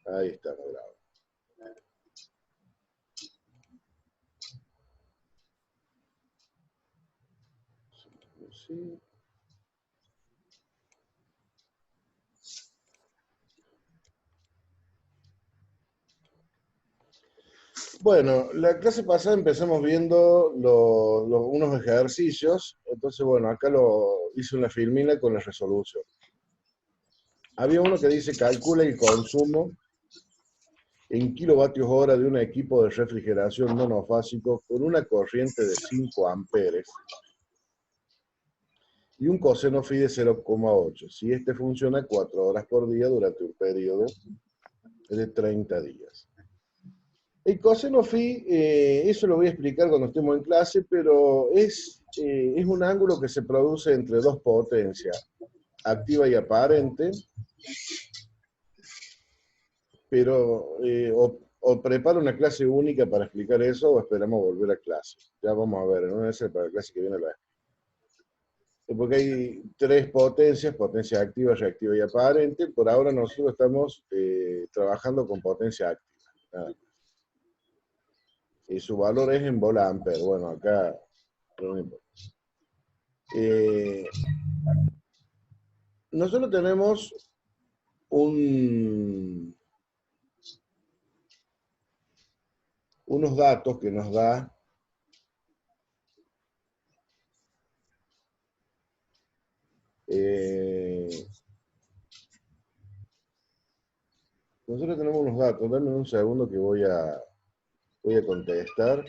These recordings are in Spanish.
Ahí está, bravo. Sí. Bueno, la clase pasada empezamos viendo unos ejercicios, entonces bueno, acá hice una filmina con la resolución. Había uno que dice calcula el consumo en kilovatios hora de un equipo de refrigeración monofásico con una corriente de 5 amperes y un coseno phi de 0,8, si este funciona 4 horas por día durante un periodo de 30 días. El coseno phi, eso lo voy a explicar cuando estemos en clase, pero es un ángulo que se produce entre dos potencias, activa y aparente, pero o preparo una clase única para explicar eso o esperamos volver a clase. Ya vamos a ver, en una vez para la clase que viene la porque hay tres potencias, potencia activa, reactiva y aparente. Por ahora nosotros estamos trabajando con potencia activa. Nada más. Y su valor es en volt-ampere. Bueno, acá no importa. Nosotros tenemos unos datos que nos da nosotros tenemos unos datos. Dame un segundo que voy a contestar.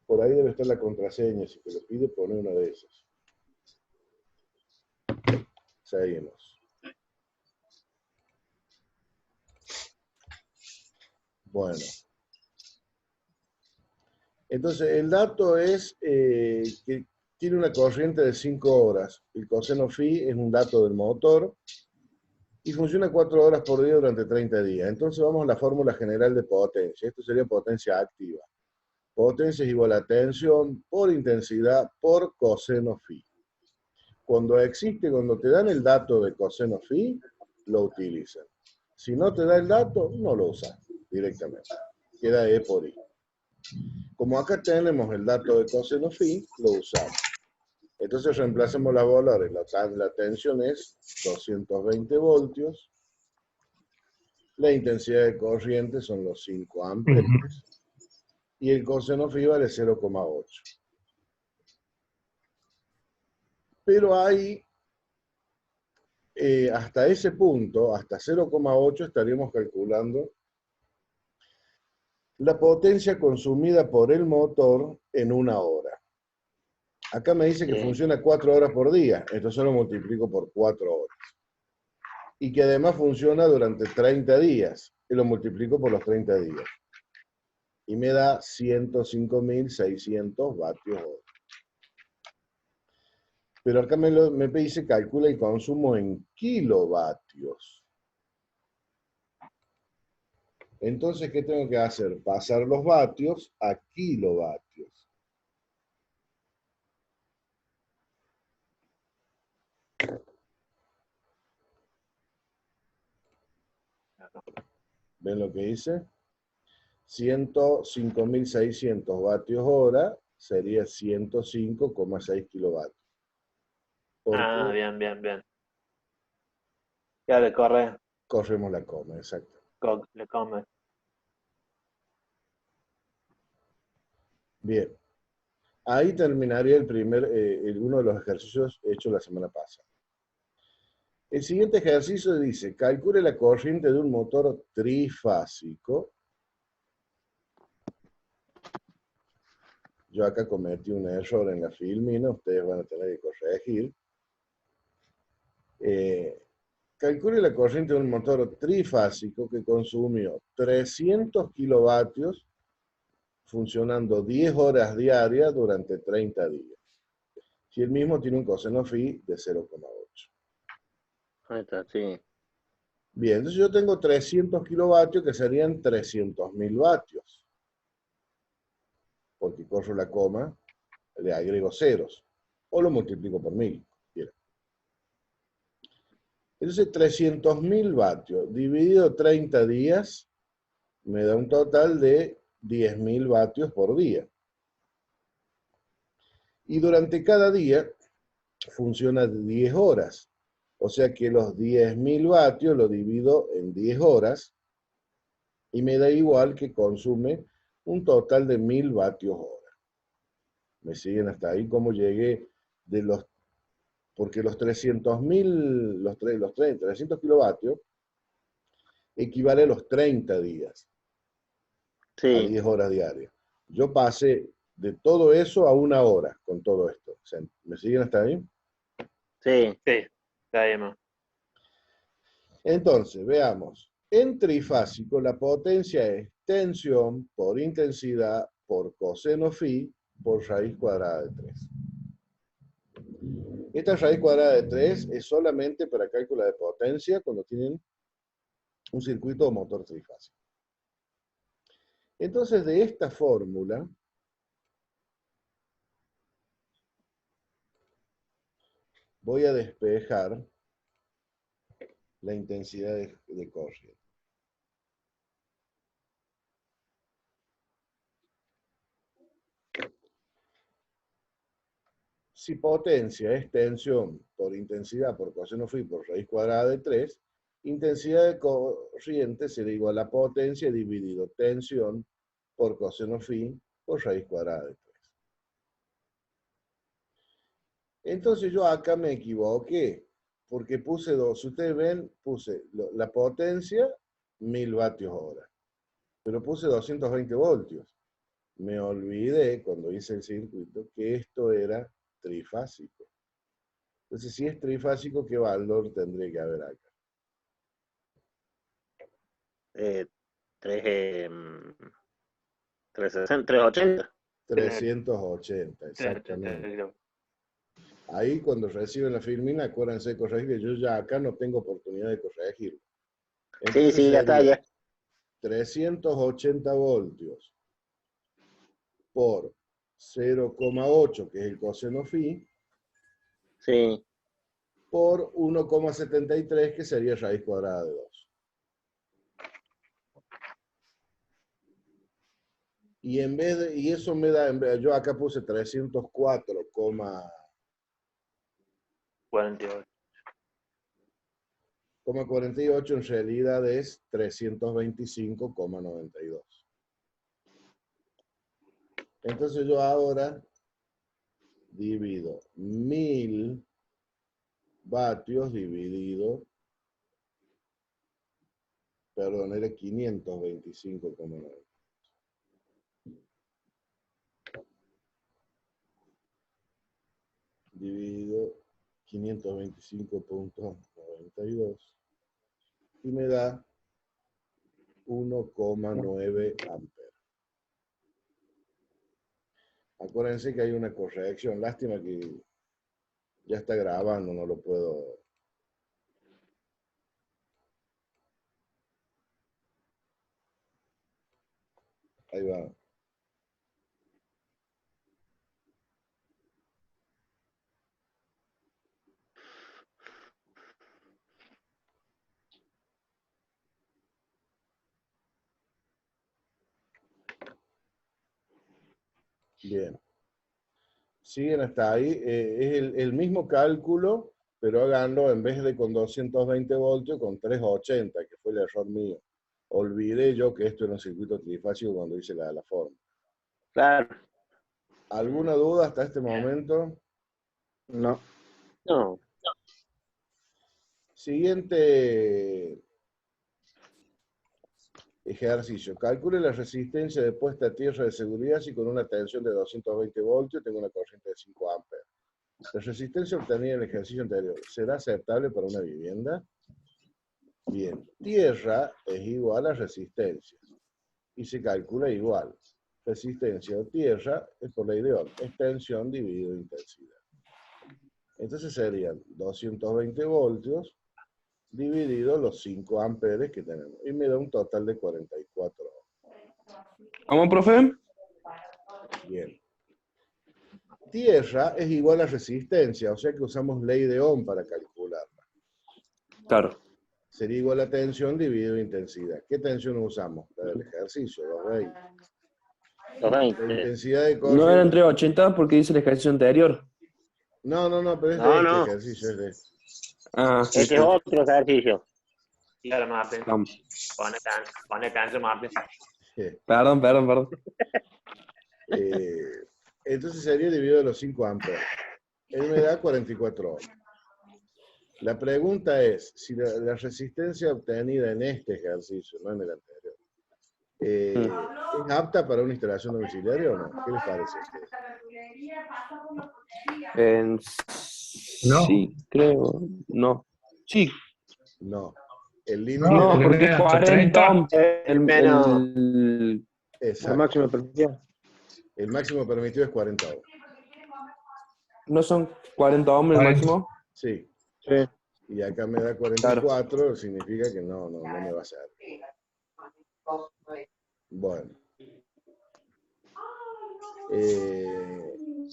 Por ahí debe estar la contraseña. Si te lo pide, pone una de esas. Seguimos. Bueno. Entonces, el dato es que tiene una corriente de 5 horas. El coseno phi es un dato del motor y funciona 4 horas por día durante 30 días. Entonces vamos a la fórmula general de potencia. Esto sería potencia activa. Potencia es igual a tensión por intensidad por coseno phi. Cuando te dan el dato de coseno phi, lo utilizan. Si no te da el dato, no lo usan directamente. Queda E por I. Como acá tenemos el dato de coseno phi, lo usamos. Entonces reemplacemos los valores. La tensión es 220 voltios. La intensidad de corriente son los 5 amperes. Y el coseno phi vale 0,8. Pero hay, hasta ese punto, hasta 0,8, estaríamos calculando la potencia consumida por el motor en una hora. Acá me dice que funciona 4 horas por día, entonces lo multiplico por 4 horas. Y que además funciona durante 30 días, y lo multiplico por los 30 días. Y me da 105.600 vatios hora. Pero acá me dice calcula el consumo en kilovatios. Entonces, ¿qué tengo que hacer? Pasar los vatios a kilovatios. ¿Ven lo que hice? 105.600 vatios hora sería 105,6 kilovatios. Ah, bien, bien, bien. Ya le corre, Corremos la coma, exacto. le come. Bien. Ahí terminaría uno de los ejercicios hechos la semana pasada. El siguiente ejercicio dice, calcule la corriente de un motor trifásico. Yo acá cometí un error en la filmina, ustedes van a tener que corregir. Calcule la corriente de un motor trifásico que consumió 300 kilovatios funcionando 10 horas diarias durante 30 días. Si el mismo tiene un coseno phi de 0,8. Ahí está, sí. Bien, entonces yo tengo 300 kilovatios que serían 300.000 vatios. Porque corro la coma, le agrego ceros. O lo multiplico por 1000. Entonces 300.000 vatios dividido 30 días me da un total de 10.000 vatios por día. Y durante cada día funciona 10 horas. O sea que los 10.000 vatios lo divido en 10 horas y me da igual que consume un total de 1000 vatios hora. ¿Me siguen hasta ahí? ¿Cómo llegué de los... Porque los 300.000, los 300 kilovatios equivale a los 30 días, a Sí, 10 horas diarias. Yo pasé de todo eso a 1 hora con todo esto. O sea, ¿me siguen hasta ahí? sí. Sí, está bien, ma. Entonces, veamos. En trifásico, la potencia es tensión por intensidad por coseno phi por raíz cuadrada de 3. Esta raíz cuadrada de 3 es solamente para cálculo de potencia cuando tienen un circuito o motor trifásico. Entonces, de esta fórmula, voy a despejar la intensidad de corriente. Si potencia es tensión por intensidad por coseno phi por raíz cuadrada de 3, intensidad de corriente será igual a potencia dividido tensión por coseno phi por raíz cuadrada de 3. Entonces yo acá me equivoqué, porque puse dos, si ustedes ven, puse la potencia 1000 vatios hora, pero puse 220 voltios. Me olvidé cuando hice el circuito que esto era trifásico. Entonces, si es trifásico, ¿qué valor tendría que haber acá? 3, 360, 380. 380, exactamente. Ahí cuando reciben la filmina, acuérdense de corregir, yo ya acá no tengo oportunidad de corregirlo. Sí, Entonces sí, ya está, sería ya. 380 voltios por 0,8, que es el coseno phi, Sí. por 1,73, que sería raíz cuadrada de 2. Y en vez de, y eso me da, yo acá puse 48. 304,48, en realidad es 325,92. Entonces yo ahora divido 1000 vatios dividido, perdón, era 525,9. Dividido 525,92 y me da 1,9 amperes. Acuérdense que hay una corrección. Lástima que ya está grabando, no lo puedo. Ahí va. Bien. Siguen hasta ahí. Es el mismo cálculo, pero háganlo en vez de con 220 voltios, con 380, que fue el error mío. Olvidé yo que esto era un circuito trifásico cuando hice la forma. Claro. ¿Alguna duda hasta este momento? No. No. Siguiente ejercicio. Calcule la resistencia de puesta a tierra de seguridad si con una tensión de 220 voltios tengo una corriente de 5 amperes. La resistencia obtenida en el ejercicio anterior, ¿será aceptable para una vivienda? Bien, tierra es igual a resistencia y se calcula igual. Resistencia o tierra es por ley de Ohm, es tensión dividido intensidad. Entonces serían 220 voltios dividido los 5 amperes que tenemos. Y me da un total de 44 ohms. ¿Cómo, profe? Bien. Tierra es igual a resistencia, o sea que usamos ley de Ohm para calcularla. Claro. Sería igual a tensión dividido intensidad. ¿Qué tensión usamos? La del ejercicio, 220. La 220. intensidad de No era corriente. entre 80 porque dice el ejercicio anterior. No, pero es de No, este no. ejercicio, es de este. Ah, sí, Ese sí. es otro ejercicio. Claro, Martín. Pone canción, Martín. Perdón. Entonces sería dividido los 5 amperes. Él me da 44 ohms. La pregunta es, si la resistencia obtenida en este ejercicio, no en el anterior, ¿es apta para una instalación domiciliaria o no? ¿Qué les parece a ustedes? No. Sí, creo. No. Sí. No. El límite No, porque porque es hasta 40 30. ohms. Menos. La exacto. máxima permisión. El máximo permitido es 40 ohms. ¿No son 40 ohms el 40. máximo? Sí. Sí. Y acá me da 44, significa que no me va a servir. Bueno.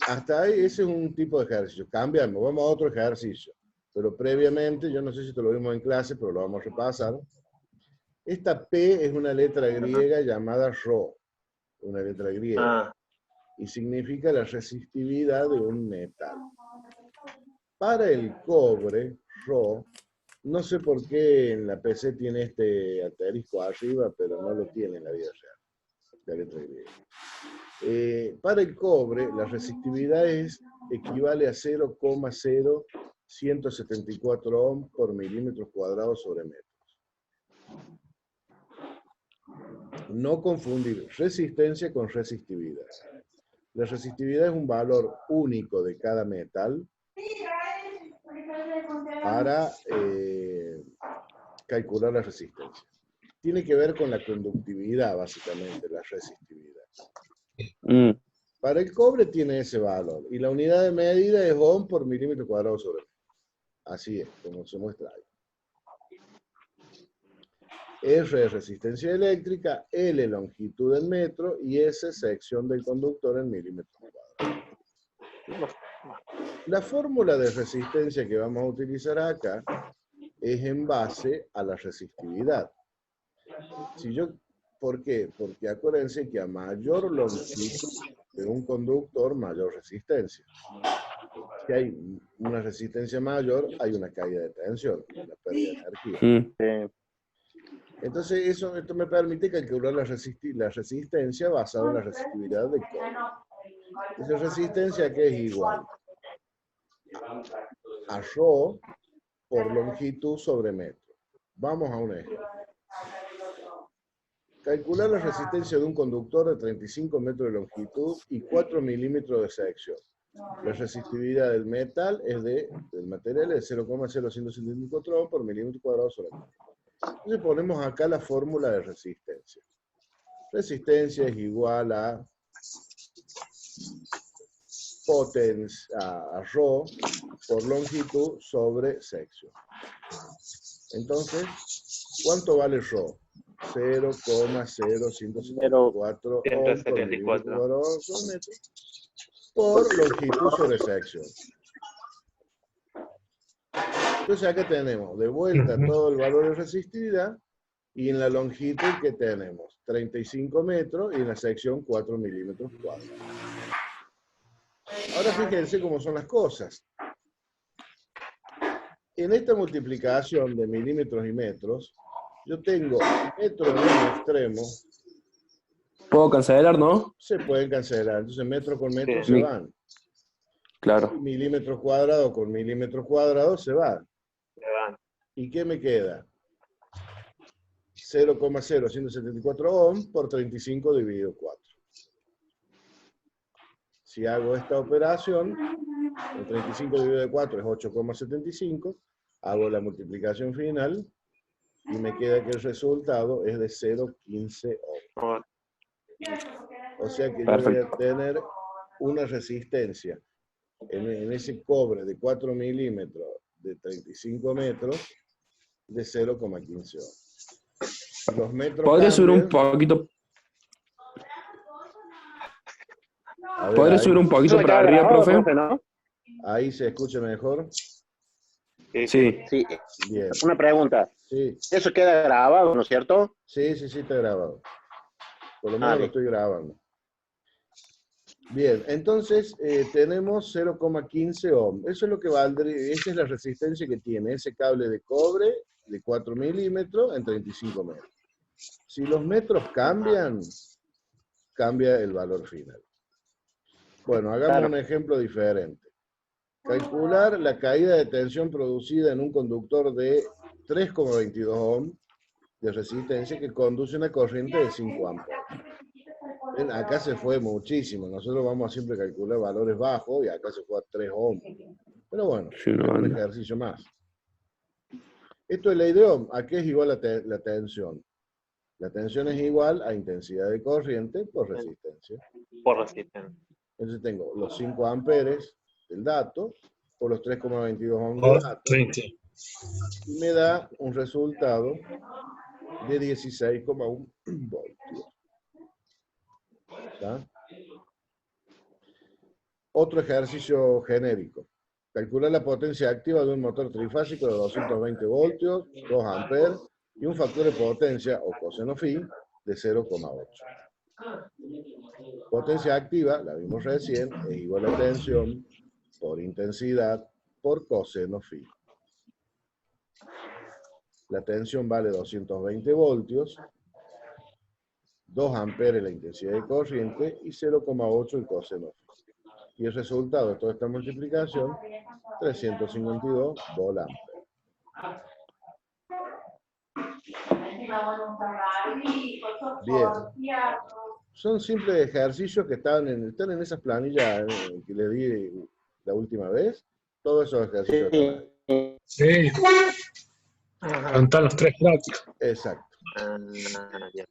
Hasta ahí ese es un tipo de ejercicio. Cambiamos, vamos a otro ejercicio. Pero previamente, yo no sé si te lo vimos en clase, pero lo vamos a repasar. Esta P es una letra griega llamada Rho. Una letra griega. Ah, Y significa la resistividad de un metal. Para el cobre, Rho, no sé por qué en la PC tiene este asterisco arriba, pero no lo tiene en la vida real, la letra griega. Para el cobre, la resistividad equivale a 0,0174 ohms por milímetros cuadrados sobre metros. No confundir resistencia con resistividad. La resistividad es un valor único de cada metal para calcular la resistencia. Tiene que ver con la conductividad, básicamente, la resistividad. Para el cobre tiene ese valor, y la unidad de medida es ohm por milímetro cuadrado sobre metro. Así es, como se muestra ahí. R es resistencia eléctrica, L longitud en metro, y S sección del conductor en milímetros cuadrados. La fórmula de resistencia que vamos a utilizar acá es en base a la resistividad. ¿Por qué? Porque acuérdense que a mayor longitud de un conductor, mayor resistencia. Si hay una resistencia mayor, hay una caída de tensión, una pérdida de energía. Entonces, esto me permite calcular la resistencia basada en la resistividad del cobre. Esa resistencia que es igual a Rho por longitud sobre metro. Vamos a un ejemplo. Calcular la resistencia de un conductor de 35 metros de longitud y 4 milímetros de sección. La resistividad del material es de 0,0174 ohms por milímetro cuadrado sobre metro. Entonces ponemos acá la fórmula de resistencia. Resistencia es igual a a Rho por longitud sobre sección. Entonces, ¿cuánto vale Rho? 0,0174 ohms por milímetro cuadrado sobre metro por longitud sobre sección. Entonces acá tenemos de vuelta todo el valor de resistividad, y en la longitud que tenemos 35 metros y en la sección 4 milímetros cuadrados. Ahora fíjense cómo son las cosas. En esta multiplicación de milímetros y metros, yo tengo metros en un extremo. ¿Puedo cancelar, no? Se pueden cancelar, entonces metro con metro Sí. se van. Claro. Y milímetros cuadrados con milímetros cuadrados se van. ¿Y qué me queda? 0,0174 ohms por 35 dividido 4. Si hago esta operación, el 35 dividido 4 es 8,75, hago la multiplicación final y me queda que el resultado es de 0,15 ohms. O sea que yo voy a tener una resistencia en ese cobre de 4 milímetros de 35 metros de 0,15 ohms. Los metros ¿Podría subir un cambian. poquito? A ver, ¿Podría subir un poquito Eso para queda arriba, grabado, profe? ¿no? ahí se escucha mejor. Sí. Sí. Bien. Una pregunta. Sí, Eso queda grabado, ¿no es cierto? sí, está grabado. Por lo menos lo Vale. estoy grabando. Bien, entonces tenemos 0,15 ohms. Eso es lo que valdría, esa es la resistencia que tiene ese cable de cobre de 4 milímetros en 35 metros. Si los metros cambian, cambia el valor final. Bueno, hagamos Claro. un ejemplo diferente. Calcular la caída de tensión producida en un conductor de 3,22 ohms de resistencia que conduce una corriente de 5 amperes. Acá se fue muchísimo. Nosotros vamos a siempre calcular valores bajos y acá se fue a 3 ohms. Pero bueno, Sí, no es un anda. ejercicio más. Esto es ley de Ohm. ¿A qué es igual la tensión? La tensión es igual a intensidad de corriente por resistencia. Por resistencia. Entonces tengo los 5 amperes del dato por los 3,22 ohms O del dato 30. y me da un resultado de 16,1 voltios. ¿Está? Otro ejercicio genérico. Calcular la potencia activa de un motor trifásico de 220 voltios, 2 amperes y un factor de potencia o coseno phi de 0,8. Potencia activa, la vimos recién, es igual a tensión por intensidad por coseno phi. La tensión vale 220 voltios, 2 amperes la intensidad de corriente y 0,8 el coseno phi. Y el resultado de toda esta multiplicación, 352 volt-ampere. Bien. Son simples ejercicios que están en esas planillas que les di la última vez. Todos esos ejercicios están ahí. Sí, están los 3 prácticos. Exacto. Ya.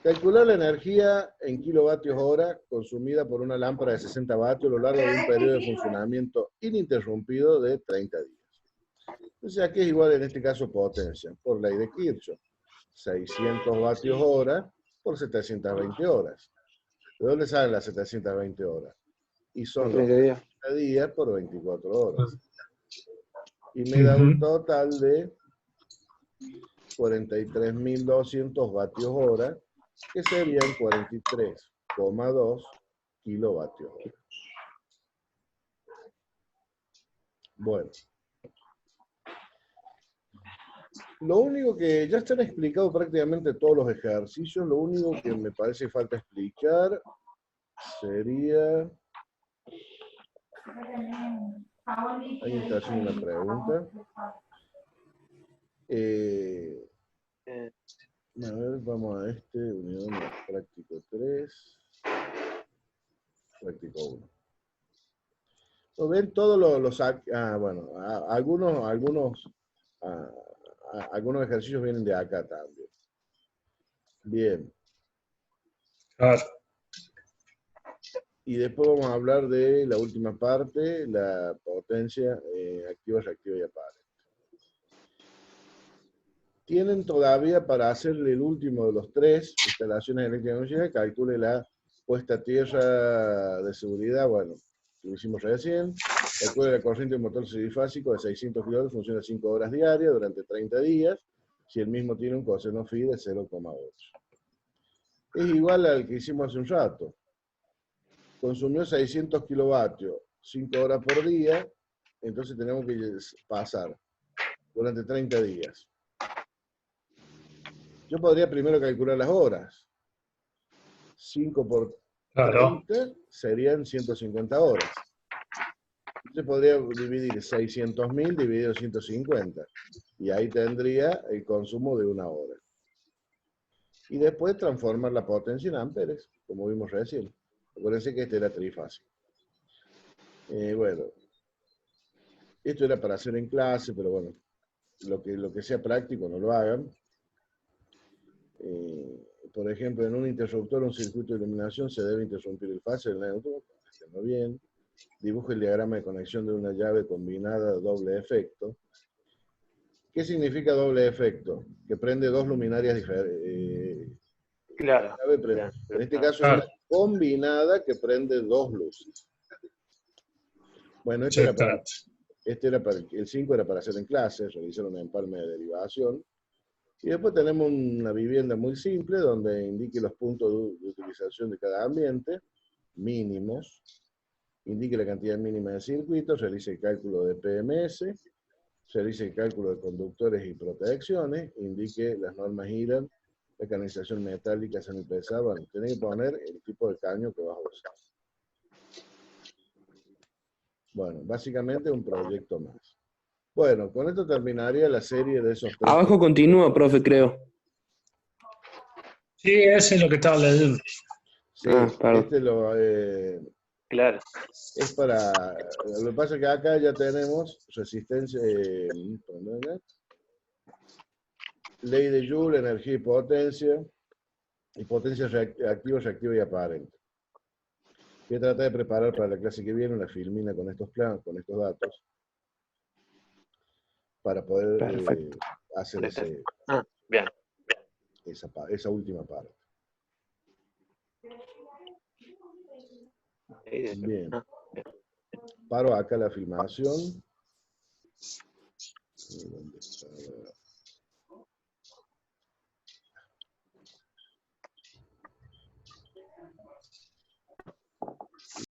Calcular la energía en kilovatios hora consumida por una lámpara de 60 vatios a lo largo de un periodo de funcionamiento ininterrumpido de 30 días. Entonces aquí es igual en este caso potencia, por ley de Kirchhoff. 600 vatios hora por 720 horas. ¿De dónde salen las 720 horas? Y son los 30 días por 24 horas. Y me da un total de 43.200 vatios hora, que serían 43,2 kilovatios hora. Bueno. Lo único que ya están explicados prácticamente todos los ejercicios, lo único que me parece falta explicar sería... Alguien está haciendo una pregunta. A ver, vamos a unidad práctico 3, práctico 1. ¿Lo ven todos los bueno, algunos ejercicios vienen de acá también. Bien. Claro. Y después vamos a hablar de la última parte, la potencia activa, reactiva y aparente. Tienen todavía para hacerle el último de los 3 instalaciones eléctricas, calcule la puesta a tierra de seguridad, bueno, lo hicimos recién. Calcule la corriente del motor trifásico de 600 kV, funciona 5 horas diarias durante 30 días, si el mismo tiene un coseno phi de 0,8. Es igual al que hicimos hace un rato. Consumió 600 kilovatios, 5 horas por día, entonces tenemos que pasar durante 30 días. Yo podría primero calcular las horas. 5 por 30 serían 150 horas. Entonces podría dividir 600.000 dividido 150. Y ahí tendría el consumo de 1 hora. Y después transformar la potencia en amperes, como vimos recién. Acuérdense que este era trifásico. Bueno, esto era para hacer en clase, pero bueno, lo que sea práctico no lo hagan. Por ejemplo, en un interruptor o un circuito de iluminación se debe interrumpir el fase del neutro, haciendo bien. Dibuje el diagrama de conexión de una llave combinada de doble efecto, ¿Qué significa doble efecto? Que prende dos luminarias diferentes. Claro. En este caso es una combinada que prende dos luces. Bueno, Sí, claro. el 5 era para hacer en clase, realizar un empalme de derivación. Y después tenemos una vivienda muy simple donde indique los puntos de utilización de cada ambiente, mínimos, indique la cantidad mínima de circuitos, realice el cálculo de PMS, realice el cálculo de conductores y protecciones, indique las normas IRAN, la canalización metálica, semipesada. Bueno, tiene que poner el tipo de caño que vas a usar. Bueno, básicamente un proyecto más. Bueno, con esto terminaría la serie de esos tres. Abajo continúa, profe, creo. Sí, ese es lo que estaba leyendo. Sí, perdón. Claro. Es para... Lo que pasa es que acá ya tenemos resistencia... ley de Joule, energía y potencia activa, reactiva y aparente. Voy a tratar de preparar para la clase que viene una filmina con estos planos, con estos datos, para poder hacer Bien. esa última parte. Bien. Paro acá la filmación. ¿Dónde está?